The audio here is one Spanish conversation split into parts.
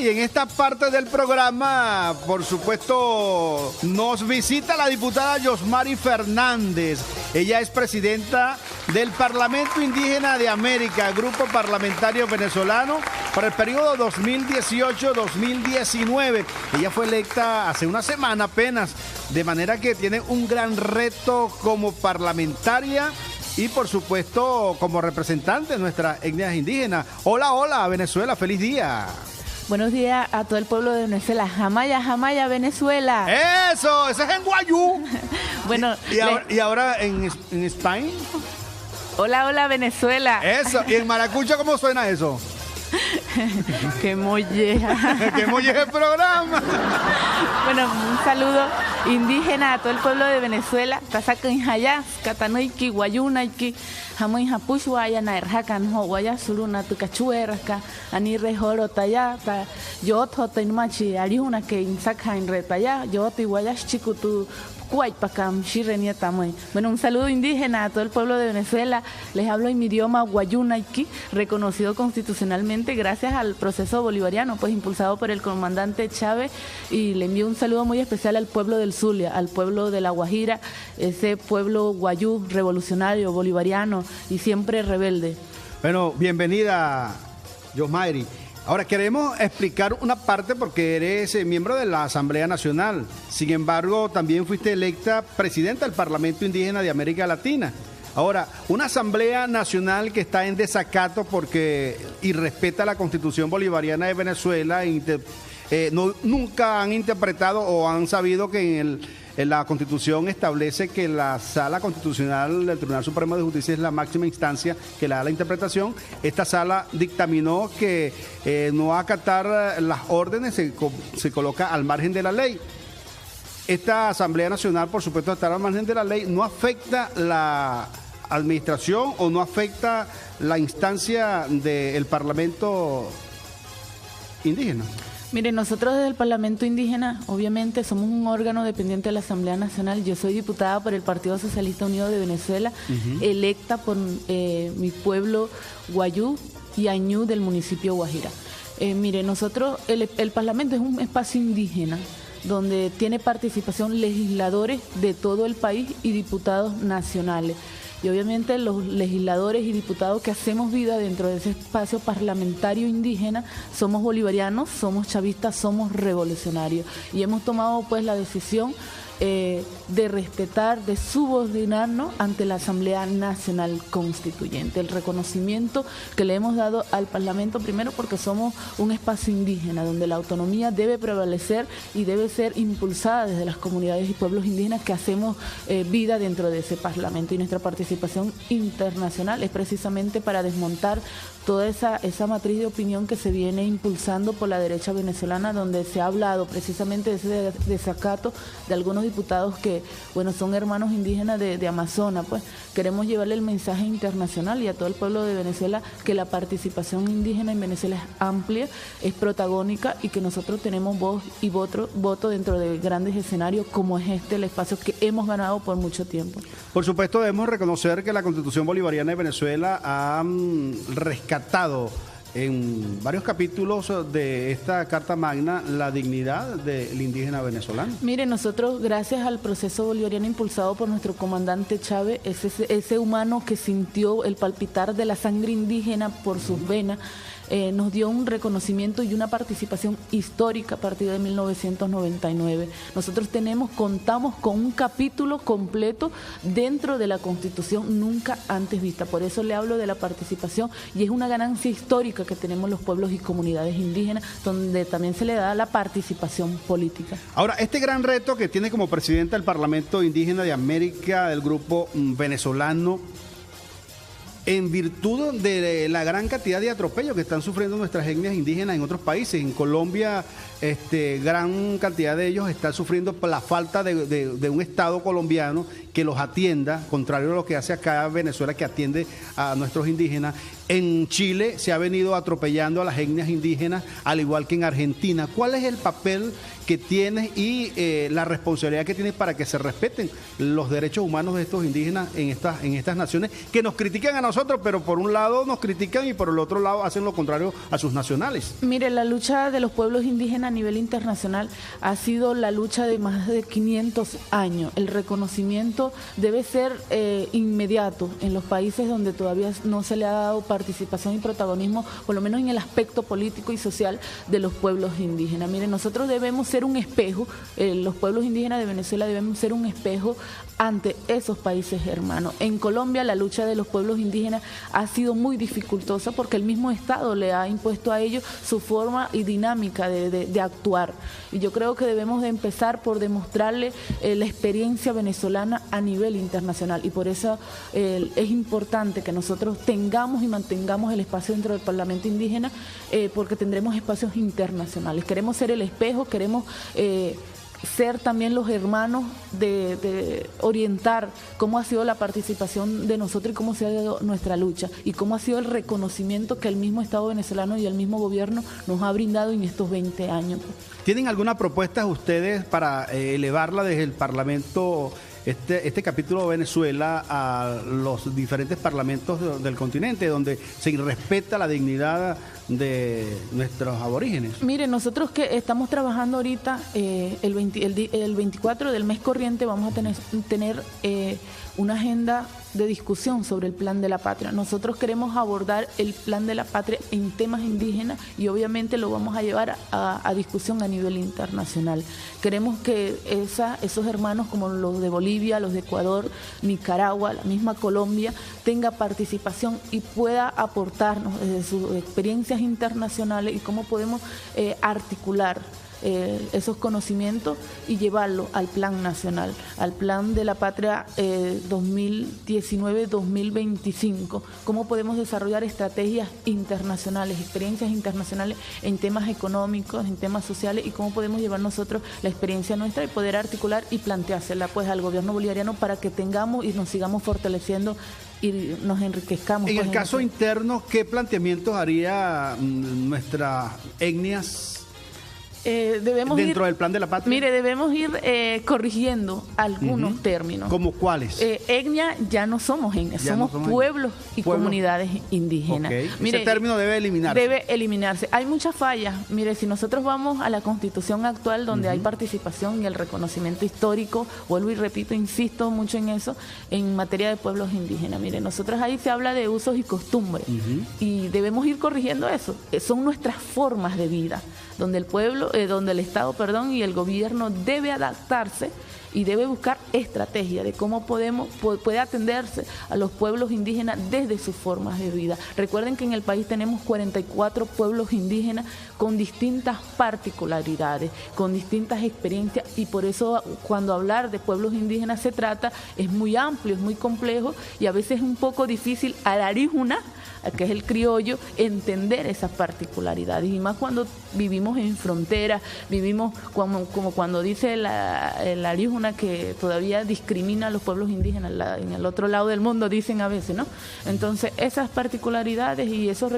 y en esta parte del programa, por supuesto, nos visita la diputada Yosmari Fernández. Ella es presidenta del Parlamento Indígena de América, grupo parlamentario venezolano, para el periodo 2018-2019. Ella fue electa hace una semana apenas, de manera que tiene un gran reto como parlamentaria y por supuesto como representante de nuestras etnias indígenas. Hola, hola Venezuela, feliz día. Buenos días a todo el pueblo de Venezuela. Jamaya, Jamaya, Venezuela. Eso, ese es en Guayú. Bueno, y ahora en España. Hola, hola, Venezuela. Eso, y en Maracucho, ¿cómo suena eso? ¡Qué molleja! ¡Qué molleja el programa! Bueno, un saludo indígena a todo el pueblo de Venezuela. Tasakanjayas, Katanoiki, Guayunaiki, Jamoy Hapushwa, Yanaerhakan, Hawaya, Suruna, Tucachuerasca, Anire Joro Taya, Yoto, Tainmachi, Ariuna, que Insaka en Retaya, Yoto y Guayas Chikutu. Bueno, un saludo indígena a todo el pueblo de Venezuela. Les hablo en mi idioma guayunaiki, reconocido constitucionalmente gracias al proceso bolivariano, pues impulsado por el comandante Chávez, y le envío un saludo muy especial al pueblo del Zulia, al pueblo de La Guajira, ese pueblo guayú, revolucionario, bolivariano y siempre rebelde. Bueno, bienvenida, Yosmari. Ahora queremos explicar una parte porque eres miembro de la Asamblea Nacional. Sin embargo, también fuiste electa presidenta del Parlamento Indígena de América Latina. Ahora, una Asamblea Nacional que está en desacato porque irrespeta la Constitución Bolivariana de Venezuela, nunca han interpretado o han sabido que en la Constitución establece que la Sala Constitucional del Tribunal Supremo de Justicia es la máxima instancia que le da la interpretación. Esta sala dictaminó que no acatar las órdenes se coloca al margen de la ley. Esta Asamblea Nacional, por supuesto, estar al margen de la ley, no afecta la administración o no afecta la instancia del Parlamento indígena. Mire, nosotros desde el Parlamento Indígena, obviamente, somos un órgano dependiente de la Asamblea Nacional. Yo soy diputada por el Partido Socialista Unido de Venezuela, electa por mi pueblo Guayú y Añú del municipio Guajira. Mire, nosotros, el Parlamento es un espacio indígena donde tiene participación legisladores de todo el país y diputados nacionales. Y obviamente los legisladores y diputados que hacemos vida dentro de ese espacio parlamentario indígena somos bolivarianos, somos chavistas, somos revolucionarios. Y hemos tomado pues la decisión de respetar, de subordinarnos ante la Asamblea Nacional Constituyente. El reconocimiento que le hemos dado al Parlamento, primero porque somos un espacio indígena donde la autonomía debe prevalecer y debe ser impulsada desde las comunidades y pueblos indígenas que hacemos vida dentro de ese Parlamento. Y nuestra participación internacional es precisamente para desmontar toda esa matriz de opinión que se viene impulsando por la derecha venezolana, donde se ha hablado precisamente de ese desacato de algunos diputados que, bueno, son hermanos indígenas de Amazonas. Pues queremos llevarle el mensaje internacional y a todo el pueblo de Venezuela que la participación indígena en Venezuela es amplia, es protagónica y que nosotros tenemos voz y voto dentro de grandes escenarios como es el espacio que hemos ganado por mucho tiempo. Por supuesto, debemos reconocer que la Constitución Bolivariana de Venezuela ha rescatado en varios capítulos de esta Carta Magna la dignidad del indígena venezolano. Mire, nosotros, gracias al proceso bolivariano impulsado por nuestro comandante Chávez, ese humano que sintió el palpitar de la sangre indígena por sus venas, nos dio un reconocimiento y una participación histórica a partir de 1999. Nosotros contamos con un capítulo completo dentro de la Constitución nunca antes vista. Por eso le hablo de la participación y es una ganancia histórica que tenemos los pueblos y comunidades indígenas, donde también se le da la participación política. Ahora, este gran reto que tiene como presidenta el Parlamento Indígena de América, del grupo venezolano, en virtud de la gran cantidad de atropellos que están sufriendo nuestras etnias indígenas en otros países. En Colombia, gran cantidad de ellos están sufriendo por la falta de un Estado colombiano que los atienda, contrario a lo que hace acá Venezuela, que atiende a nuestros indígenas. En Chile se ha venido atropellando a las etnias indígenas, al igual que en Argentina. ¿Cuál es el papel que tienes y la responsabilidad que tienes para que se respeten los derechos humanos de estos indígenas en estas naciones que nos critican a nosotros, pero por un lado nos critican y por el otro lado hacen lo contrario a sus nacionales. Mire, la lucha de los pueblos indígenas a nivel internacional ha sido la lucha de más de 500 años. El reconocimiento debe ser inmediato en los países donde todavía no se le ha dado participación y protagonismo, por lo menos en el aspecto político y social de los pueblos indígenas. Mire, nosotros debemos ser un espejo, los pueblos indígenas de Venezuela debemos ser un espejo ante esos países hermanos. En Colombia la lucha de los pueblos indígenas ha sido muy dificultosa porque el mismo Estado le ha impuesto a ellos su forma y dinámica de actuar. Y yo creo que debemos de empezar por demostrarle la experiencia venezolana a nivel internacional, y por eso es importante que nosotros tengamos y mantengamos el espacio dentro del Parlamento indígena, porque tendremos espacios internacionales. Queremos ser el espejo, queremos ser también los hermanos de orientar cómo ha sido la participación de nosotros y cómo se ha dado nuestra lucha y cómo ha sido el reconocimiento que el mismo Estado venezolano y el mismo gobierno nos ha brindado en estos 20 años. ¿Tienen alguna propuesta ustedes para elevarla desde el Parlamento, este capítulo de Venezuela, a los diferentes parlamentos del continente, donde se respeta la dignidad de nuestros aborígenes? Mire, nosotros que estamos trabajando ahorita, el 24 del mes corriente vamos a tener una agenda de discusión sobre el Plan de la Patria. Nosotros queremos abordar el Plan de la Patria en temas indígenas y obviamente lo vamos a llevar a discusión a nivel internacional. Queremos que esos hermanos como los de Bolivia, los de Ecuador, Nicaragua, la misma Colombia, tenga participación y pueda aportarnos desde sus experiencias internacionales y cómo podemos articular esos conocimientos y llevarlo al plan nacional, al plan de la patria 2019-2025. Cómo podemos desarrollar estrategias internacionales, experiencias internacionales en temas económicos, en temas sociales, y cómo podemos llevar nosotros la experiencia nuestra y poder articular y planteársela pues al gobierno bolivariano para que tengamos y nos sigamos fortaleciendo y nos enriquezcamos. En pues, el caso interno, ¿qué planteamientos haría nuestras etnias dentro del Plan de la Patria? Mire, debemos ir corrigiendo algunos términos. ¿Cómo cuáles? Etnia ya no somos etnias, somos pueblos y comunidades indígenas. Okay. Mire, ese término debe eliminarse. Debe eliminarse. Hay muchas fallas. Mire, si nosotros vamos a la Constitución actual, donde hay participación y el reconocimiento histórico, vuelvo y repito, insisto mucho en eso, en materia de pueblos indígenas. Mire, nosotros ahí se habla de usos y costumbres y debemos ir corrigiendo eso. Son nuestras formas de vida, donde el pueblo, donde el Estado, y el gobierno debe adaptarse y debe buscar estrategia de cómo puede atenderse a los pueblos indígenas desde sus formas de vida. Recuerden que en el país tenemos 44 pueblos indígenas con distintas particularidades, con distintas experiencias, y por eso cuando hablar de pueblos indígenas es muy amplio, es muy complejo y a veces es un poco difícil a la aríjuna, que es el criollo, entender esas particularidades, y más cuando vivimos en fronteras, vivimos como cuando dice la aríjuna, que todavía discrimina a los pueblos indígenas en el otro lado del mundo, dicen a veces, ¿no? Entonces esas particularidades y esos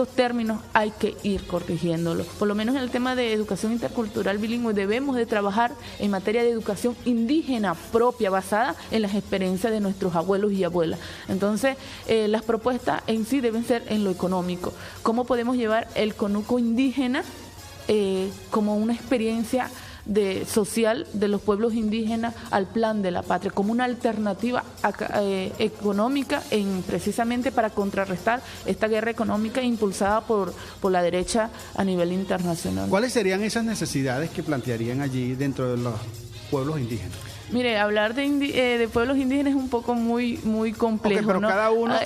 términos hay que ir corrigiéndolos. Por lo menos en el tema de educación intercultural bilingüe debemos de trabajar en materia de educación indígena propia, basada en las experiencias de nuestros abuelos y abuelas. Entonces, las propuestas en sí deben ser en lo económico. ¿Cómo podemos llevar el conuco indígena como una experiencia social de los pueblos indígenas al Plan de la Patria, como una alternativa económica precisamente para contrarrestar esta guerra económica impulsada por la derecha a nivel internacional? ¿Cuáles serían esas necesidades que plantearían allí dentro de los pueblos indígenas? Mire, hablar de pueblos indígenas es un poco muy complejo, pero ¿no? cada uno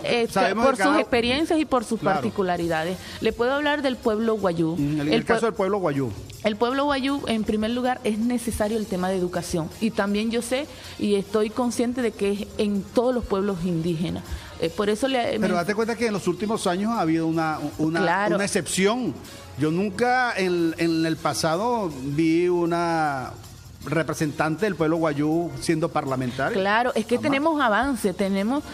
por sus experiencias y por sus particularidades. Le puedo hablar del pueblo guayú. En el caso del pueblo guayú. El pueblo guayú, en primer lugar, es necesario el tema de educación. Y también yo sé y estoy consciente de que es en todos los pueblos indígenas. Por eso Pero date cuenta que en los últimos años ha habido una excepción. Yo nunca en el pasado vi una representante del pueblo guayú siendo parlamentario. Claro, es que tenemos avance,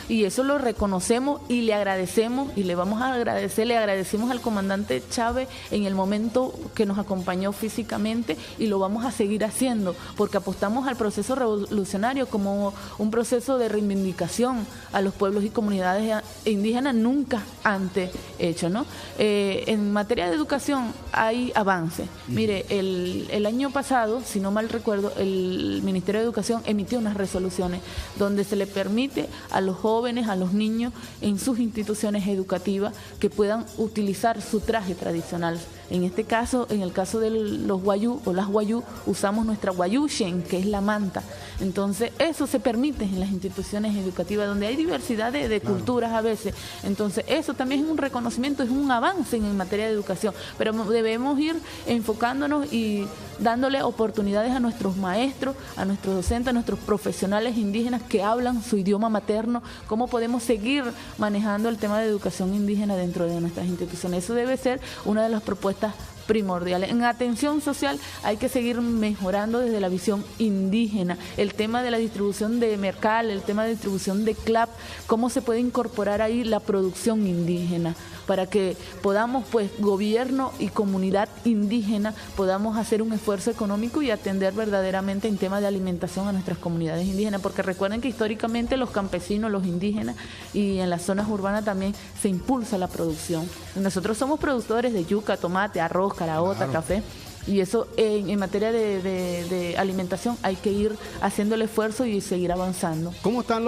y eso lo reconocemos y le agradecemos y le vamos a agradecer, le agradecimos al comandante Chávez en el momento que nos acompañó físicamente y lo vamos a seguir haciendo porque apostamos al proceso revolucionario como un proceso de reivindicación a los pueblos y comunidades indígenas nunca antes hecho, ¿no? En materia de educación hay avance. Mire, el año pasado, si no mal recuerdo, el Ministerio de Educación emitió unas resoluciones donde se le permite a los jóvenes, a los niños en sus instituciones educativas que puedan utilizar su traje tradicional. En este caso, en el caso de los guayú o las guayú, usamos nuestra guayushen, que es la manta. Entonces, eso se permite en las instituciones educativas donde hay diversidad de culturas a veces. Entonces, eso también es un reconocimiento, es un avance en materia de educación. Pero debemos ir enfocándonos y dándole oportunidades a nuestros maestros, a nuestros docentes, a nuestros profesionales indígenas que hablan su idioma materno, cómo podemos seguir manejando el tema de educación indígena dentro de nuestras instituciones. Eso debe ser una de las propuestas primordiales. En atención social hay que seguir mejorando desde la visión indígena, el tema de la distribución de Mercal, el tema de distribución de CLAP, cómo se puede incorporar ahí la producción indígena para que podamos, pues, gobierno y comunidad indígena, podamos hacer un esfuerzo económico y atender verdaderamente en tema de alimentación a nuestras comunidades indígenas, porque recuerden que históricamente los campesinos, los indígenas y en las zonas urbanas también se impulsa la producción. Nosotros somos productores de yuca, tomate, arroz, caraota, café. Y eso en materia de alimentación hay que ir haciendo el esfuerzo y seguir avanzando. ¿Cómo están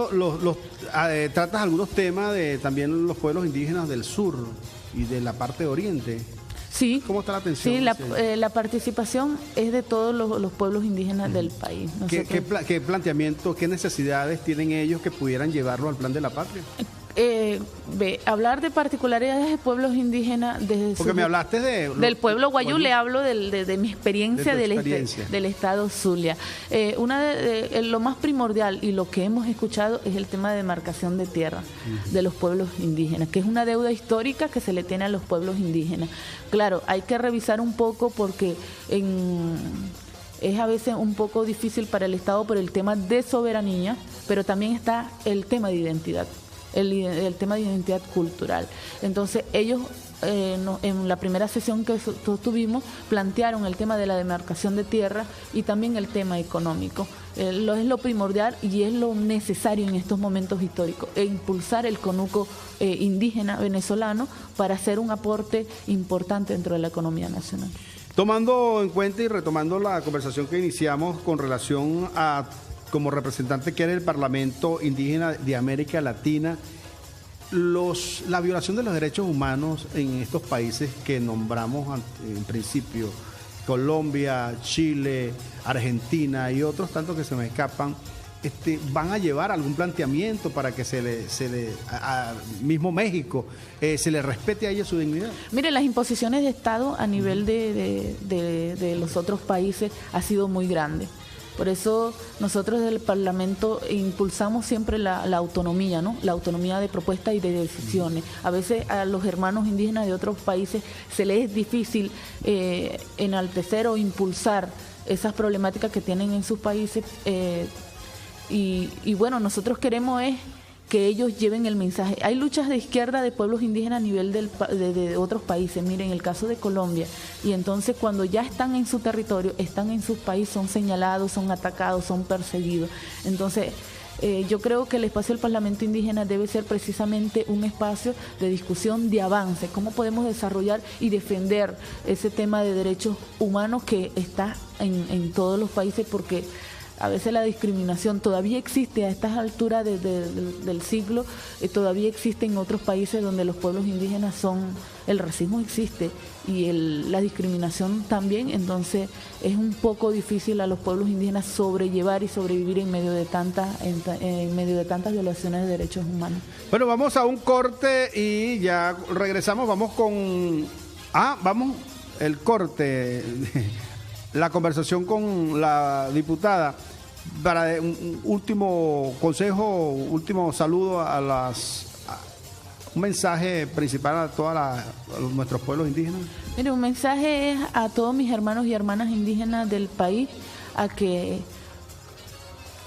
tratas algunos temas de también los pueblos indígenas del sur y de la parte de oriente? Sí. ¿Cómo está la atención? Sí, la participación es de todos los pueblos indígenas del país. ¿Qué planteamientos, qué necesidades tienen ellos que pudieran llevarlo al plan de la patria? Hablar de particularidades de pueblos indígenas porque me hablaste del pueblo guayú, le hablo de mi experiencia, del estado Zulia. Lo más primordial y lo que hemos escuchado es el tema de demarcación de tierra de los pueblos indígenas, que es una deuda histórica que se le tiene a los pueblos indígenas. Claro, hay que revisar un poco porque es a veces un poco difícil para el Estado por el tema de soberanía, pero también está el tema de identidad. El tema de identidad cultural. Entonces ellos en la primera sesión que tuvimos plantearon el tema de la demarcación de tierra y también el tema económico. Es lo primordial y es lo necesario en estos momentos históricos, impulsar el conuco indígena venezolano para hacer un aporte importante dentro de la economía nacional. Tomando en cuenta y retomando la conversación que iniciamos con relación a como representante que era el Parlamento Indígena de América Latina, la violación de los derechos humanos en estos países que nombramos en principio, Colombia, Chile, Argentina y otros tantos que se me escapan, van a llevar algún planteamiento para que mismo México se le respete a ellos su dignidad. Mire, las imposiciones de Estado a nivel de los otros países ha sido muy grande. Por eso nosotros del Parlamento impulsamos siempre la autonomía, ¿no? La autonomía de propuestas y de decisiones. A veces a los hermanos indígenas de otros países se les es difícil enaltecer o impulsar esas problemáticas que tienen en sus países y bueno, nosotros queremos que ellos lleven el mensaje. Hay luchas de izquierda de pueblos indígenas a nivel de otros países, miren, el caso de Colombia, y entonces cuando ya están en su territorio, están en su país, son señalados, son atacados, son perseguidos. Entonces, yo creo que el espacio del Parlamento Indígena debe ser precisamente un espacio de discusión, de avance, cómo podemos desarrollar y defender ese tema de derechos humanos que está en todos los países, porque a veces la discriminación todavía existe a estas alturas del siglo, todavía existe en otros países donde los pueblos indígenas el racismo existe y la discriminación también, entonces es un poco difícil a los pueblos indígenas sobrellevar y sobrevivir en medio de tantas violaciones de derechos humanos. Bueno, vamos a un corte y ya regresamos, vamos el corte, la conversación con la diputada para un último consejo, último saludo un mensaje principal a nuestros pueblos indígenas. Mire, un mensaje es a todos mis hermanos y hermanas indígenas del país, a que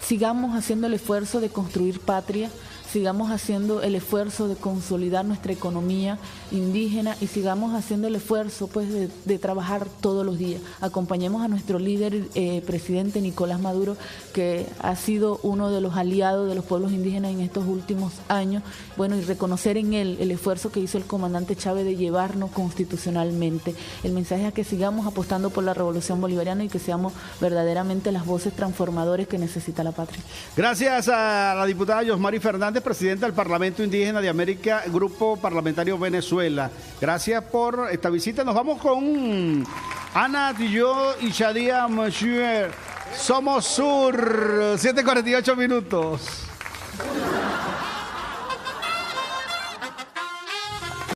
sigamos haciendo el esfuerzo de construir patria, sigamos haciendo el esfuerzo de consolidar nuestra economía indígena y sigamos haciendo el esfuerzo pues de trabajar todos los días. Acompañemos a nuestro líder, presidente Nicolás Maduro, que ha sido uno de los aliados de los pueblos indígenas en estos últimos años, bueno, y reconocer en él el esfuerzo que hizo el comandante Chávez de llevarnos constitucionalmente. El mensaje es que sigamos apostando por la revolución bolivariana y que seamos verdaderamente las voces transformadoras que necesita la patria. Gracias a la diputada Yosmari Fernández, presidenta del Parlamento Indígena de América, Grupo Parlamentario Venezuela. Gracias por esta visita. Nos vamos con Ana Tilló y Shadia Monsieur. Somos Sur, 7:48 minutos.